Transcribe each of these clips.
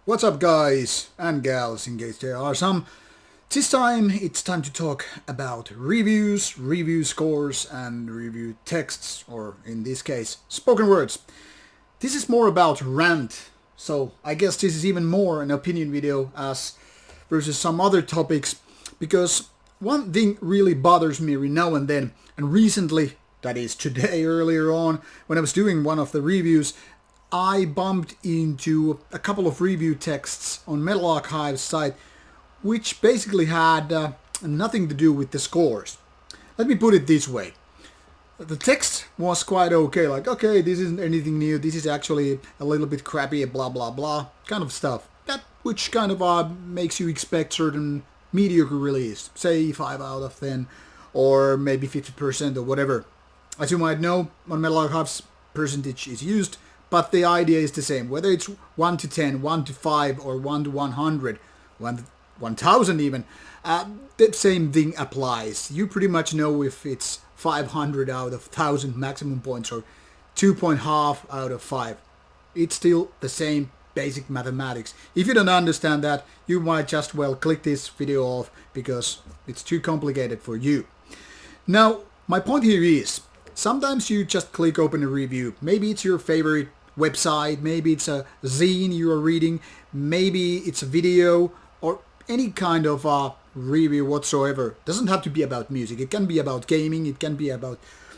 What's up, guys and gals, in case there are some. This time it's time to talk about reviews, review scores and review texts, or in this case spoken words. This is more about rant, so I guess this is even more an opinion video as versus some other topics, because one thing really bothers me every now and then, and recently, that is today earlier on, when I was doing one of the reviews, I bumped into a couple of review texts on Metal Archive's site which basically had nothing to do with the scores. Let me put it this way. The text was quite okay, like, okay, this isn't anything new, this is actually a little bit crappy, blah blah blah, kind of stuff. That which kind of makes you expect certain mediocre release, say 5 out of 10, or maybe 50% or whatever. As you might know, on Metal Archive's percentage is used, but the idea is the same. Whether it's 1 to 10, 1 to 5, or 1 to 100, 1000 even, the same thing applies. You pretty much know if it's 500 out of 1000 maximum points or 2.5 out of 5. It's still the same basic mathematics. If you don't understand that, you might just well click this video off because it's too complicated for you. Now, my point here is, sometimes you just click open a review. Maybe it's your favorite website, maybe it's a zine you are reading, maybe it's a video, or any kind of review whatsoever. It doesn't have to be about music. It can be about gaming, it can be about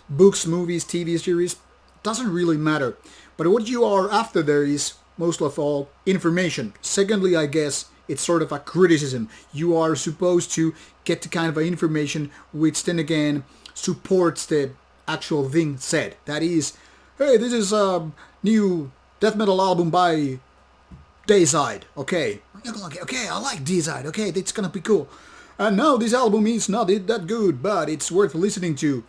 books, movies, TV series. Doesn't really matter. But what you are after there is, most of all, information. Secondly, I guess, it's sort of a criticism. You are supposed to get the kind of information which then again supports the actual thing said. That is, hey, this is a new death metal album by Dayside. Okay, I like Dayside. Okay, it's gonna be cool. And now this album is not that good, but it's worth listening to.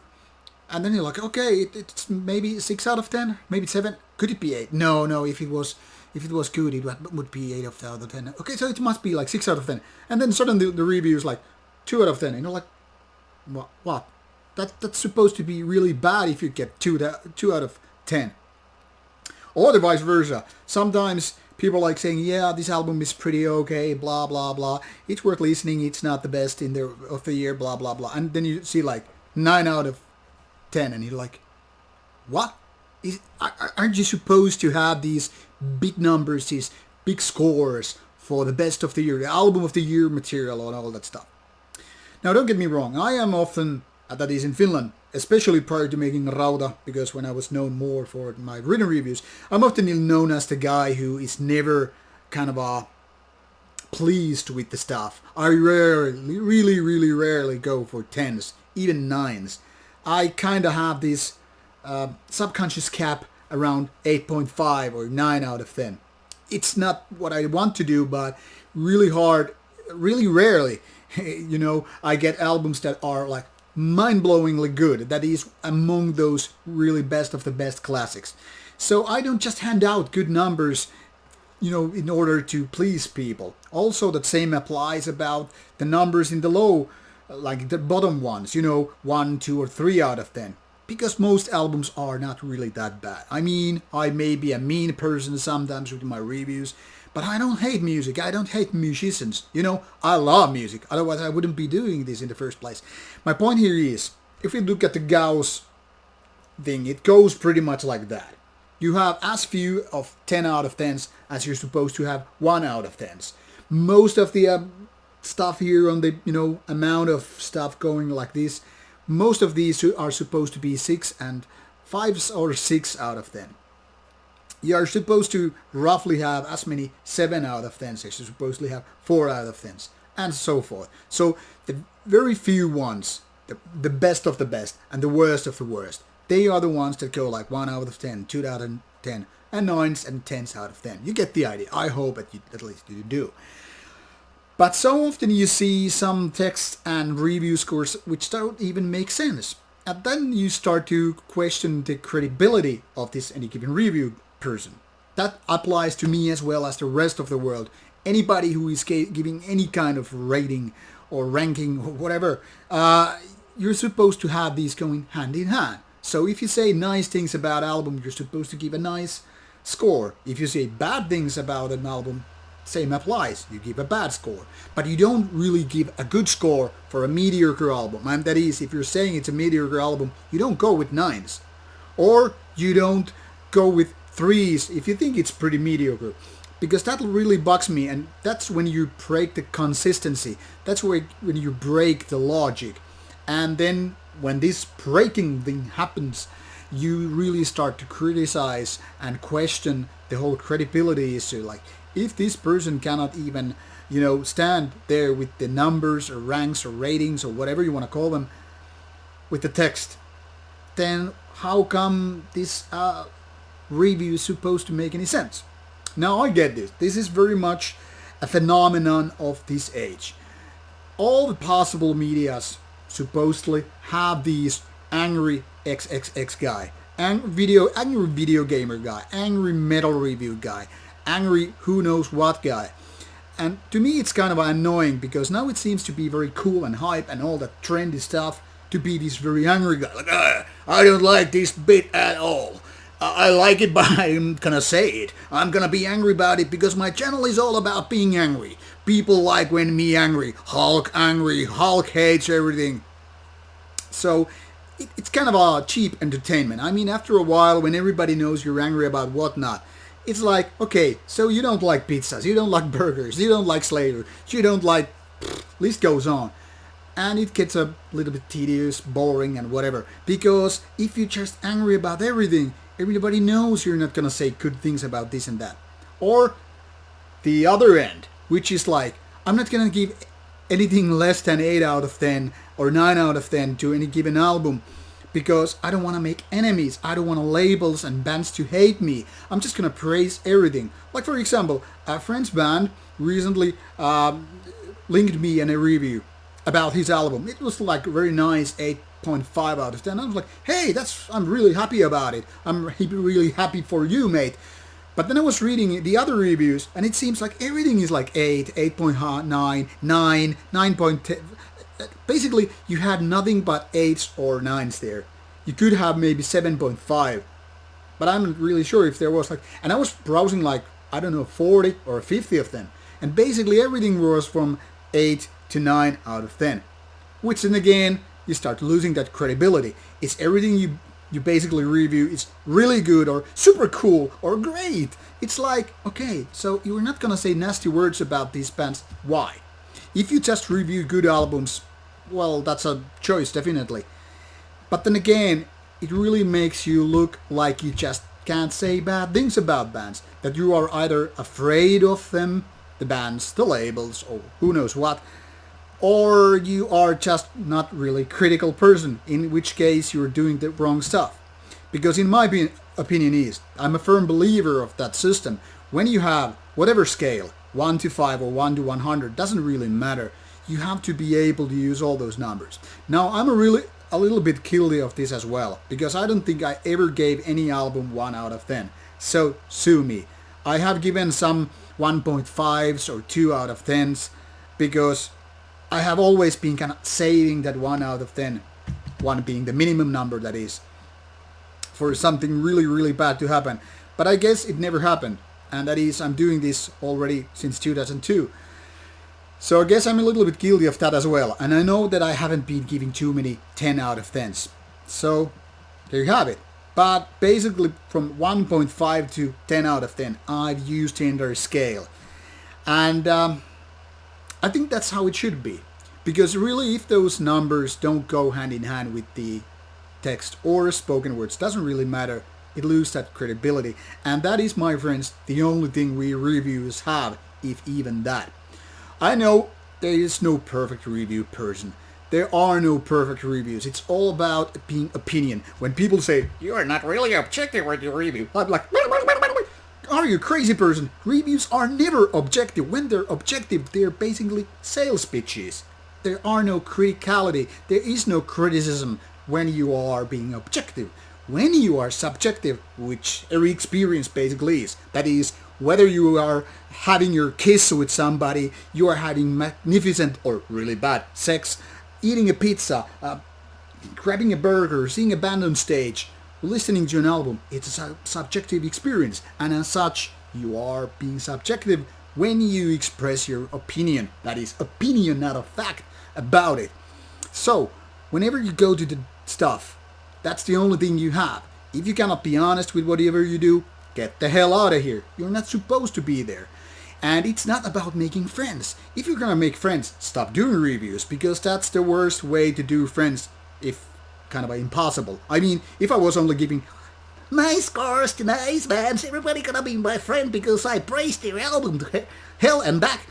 And then you're like, okay, it's maybe 6 out of 10, maybe 7. Could it be 8? No. If it was good, it would be 8 out of 10. Okay, so it must be like 6 out of 10. And then suddenly the review is like 2 out of 10, and you're like, what? That's supposed to be really bad if you get 2 out of 10. Or the vice versa. Sometimes people like saying, yeah, this album is pretty okay, blah, blah, blah. It's worth listening, it's not the best of the year, blah, blah, blah. And then you see like 9 out of 10, and you're like, what? Aren't you supposed to have these big numbers, these big scores for the best of the year, the album of the year material and all that stuff? Now, don't get me wrong, I am often, that is in Finland, especially prior to making Rauta, because when I was known more for my written reviews, I'm often known as the guy who is never kind of pleased with the stuff. I really rarely go for 10s, even 9s. I kind of have this subconscious cap around 8.5 or 9 out of 10. It's not what I want to do, but really rarely, I get albums that are like mind-blowingly good. That is among those really best of the best classics. So I don't just hand out good numbers, in order to please people. Also, the same applies about the numbers in the low, like the bottom ones, 1, 2, or 3 out of 10. Because most albums are not really that bad. I mean, I may be a mean person sometimes with my reviews, but I don't hate music. I don't hate musicians. I love music. Otherwise, I wouldn't be doing this in the first place. My point here is, if we look at the Gauss thing, it goes pretty much like that. You have as few of 10 out of 10s as you're supposed to have 1 out of 10s. Most of the stuff here on the, amount of stuff going like this, most of these are supposed to be 6 and 5s or 6 out of 10. You are supposed to roughly have as many 7 out of 10s as you supposedly have 4 out of 10s, and so forth. So the very few ones, the best of the best and the worst of the worst, they are the ones that go like 1 out of 10, 2 out of 10, and 9s and 10s out of 10. You get the idea. I hope that at least you do. But so often you see some texts and review scores which don't even make sense. And then you start to question the credibility of this any given review person. That applies to me as well as the rest of the world. Anybody who is giving any kind of rating or ranking or whatever, you're supposed to have these going hand in hand. So if you say nice things about an album, you're supposed to give a nice score. If you say bad things about an album, same applies. You give a bad score. But you don't really give a good score for a mediocre album. And that is, if you're saying it's a mediocre album, you don't go with 9s. Or you don't go with 3s if you think it's pretty mediocre. Because that really bugs me, and that's when you break the consistency. That's when you break the logic. And then when this breaking thing happens, you really start to criticize and question the whole credibility issue. Like, if this person cannot even, stand there with the numbers or ranks or ratings or whatever you want to call them with the text, then how come this review is supposed to make any sense? Now, I get this. This is very much a phenomenon of this age. All the possible medias supposedly have these angry XXX guy, angry video gamer guy, angry metal review guy, angry who knows what guy. And to me it's kind of annoying, because now it seems to be very cool and hype and all that trendy stuff to be this very angry guy. Like, I don't like this bit at all. I like it, but I'm gonna say it. I'm gonna be angry about it because my channel is all about being angry. People like when me angry. Hulk hates everything. So it's kind of a cheap entertainment. I mean, after a while, when everybody knows you're angry about whatnot, it's like, okay, so you don't like pizzas, you don't like burgers, you don't like Slayer, you don't like... list goes on. And it gets a little bit tedious, boring, and whatever. Because if you're just angry about everything, everybody knows you're not gonna say good things about this and that. Or the other end, which is like, I'm not gonna give anything less than 8 out of 10 or 9 out of 10 to any given album, because I don't want to make enemies. I don't want labels and bands to hate me. I'm just gonna praise everything. Like, for example, a friend's band recently linked me in a review about his album. It was like very nice, 8.5 out of 10. I was like, hey, I'm really happy about it. I'm really happy for you, mate. But then I was reading the other reviews, and it seems like everything is like 8, 8.9, 9, 9.10. Basically, you had nothing but 8s or 9s there. You could have maybe 7.5. But I'm not really sure if there was like... And I was browsing like, I don't know, 40 or 50 of them. And basically everything was from 8 to 9 out of 10. Which then again, you start losing that credibility. It's everything you basically review is really good or super cool or great. It's like, okay, so you're not gonna say nasty words about these bands. Why? If you just review good albums, well, that's a choice, definitely. But then again, it really makes you look like you just can't say bad things about bands. That you are either afraid of them, the bands, the labels, or who knows what, or you are just not really critical person, in which case you're doing the wrong stuff. Because in my opinion I'm a firm believer of that system. When you have whatever scale, 1 to 5 or 1 to 100, doesn't really matter. You have to be able to use all those numbers. Now, I'm a little bit guilty of this as well, because I don't think I ever gave any album 1 out of 10. So, sue me. I have given some 1.5s or 2 out of 10s, because I have always been kind of saving that 1 out of 10, 1 being the minimum number that is, for something really, really bad to happen. But I guess it never happened. And that is, I'm doing this already since 2002. So I guess I'm a little bit guilty of that as well. And I know that I haven't been giving too many 10 out of 10s. So there you have it. But basically from 1.5 to 10 out of 10, I've used the entire scale. And I think that's how it should be. Because really, if those numbers don't go hand in hand with the text or spoken words, doesn't really matter. It loses that credibility. And that is, my friends, the only thing we reviewers have, if even that. I know there is no perfect review person. There are no perfect reviews. It's all about being opinion. When people say, you are not really objective with your review, I'm like, are you a crazy person? Reviews are never objective. When they're objective, they're basically sales pitches. There are no criticality. There is no criticism when you are being objective. When you are subjective, which every experience basically is, that is, whether you are having your kiss with somebody, you are having magnificent or really bad sex, eating a pizza, grabbing a burger, seeing a band on stage, listening to an album, it's a subjective experience, and as such, you are being subjective when you express your opinion. That is opinion, not a fact, about it. So, whenever you go to the stuff, that's the only thing you have. If you cannot be honest with whatever you do, get the hell out of here. You're not supposed to be there. And it's not about making friends. If you're gonna make friends, stop doing reviews, because that's the worst way to do friends, if kind of impossible. I mean, if I was only giving nice scores to nice bands, everybody gonna be my friend because I praised their album to hell and back,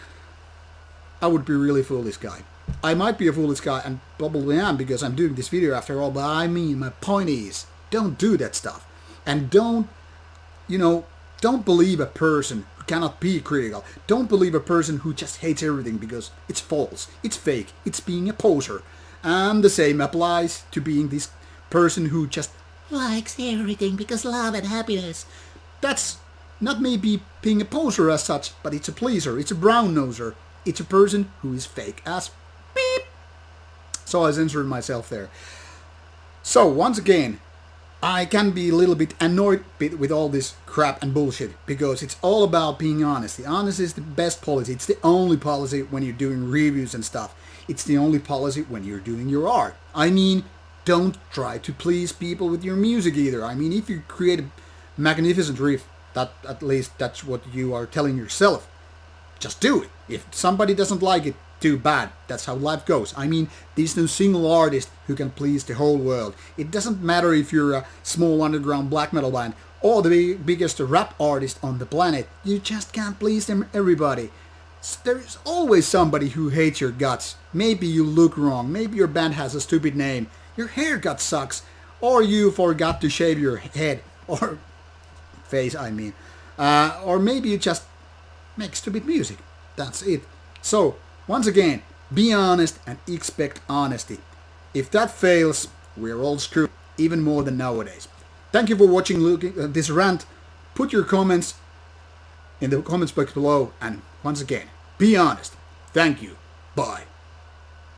I would be really foolish guy. I might be a foolish guy, and probably am, because I'm doing this video after all, but I mean, my point is, don't do that stuff. And don't believe a person who cannot be critical. Don't believe a person who just hates everything because it's false, it's fake, it's being a poser. And the same applies to being this person who just likes everything because love and happiness. That's not maybe being a poser as such, but it's a pleaser, it's a brown noser. It's a person who is fake as beep. So I censored myself there. So once again, I can be a little bit annoyed with all this crap and bullshit, because it's all about being honest. The honesty is the best policy. It's the only policy when you're doing reviews and stuff. It's the only policy when you're doing your art. I mean, don't try to please people with your music either. I mean, if you create a magnificent riff, that at least that's what you are telling yourself. Just do it. If somebody doesn't like it, too bad. That's how life goes. I mean, there's no single artist who can please the whole world. It doesn't matter if you're a small underground black metal band or the biggest rap artist on the planet. You just can't please them everybody. There's always somebody who hates your guts. Maybe you look wrong. Maybe your band has a stupid name. Your haircut sucks. Or you forgot to shave your head. Or face, I mean. Or maybe you just make stupid music. That's it. So, once again, be honest and expect honesty. If that fails, we're all screwed, even more than nowadays. Thank you for watching this rant. Put your comments in the comments box below, and once again, be honest. Thank you. Bye.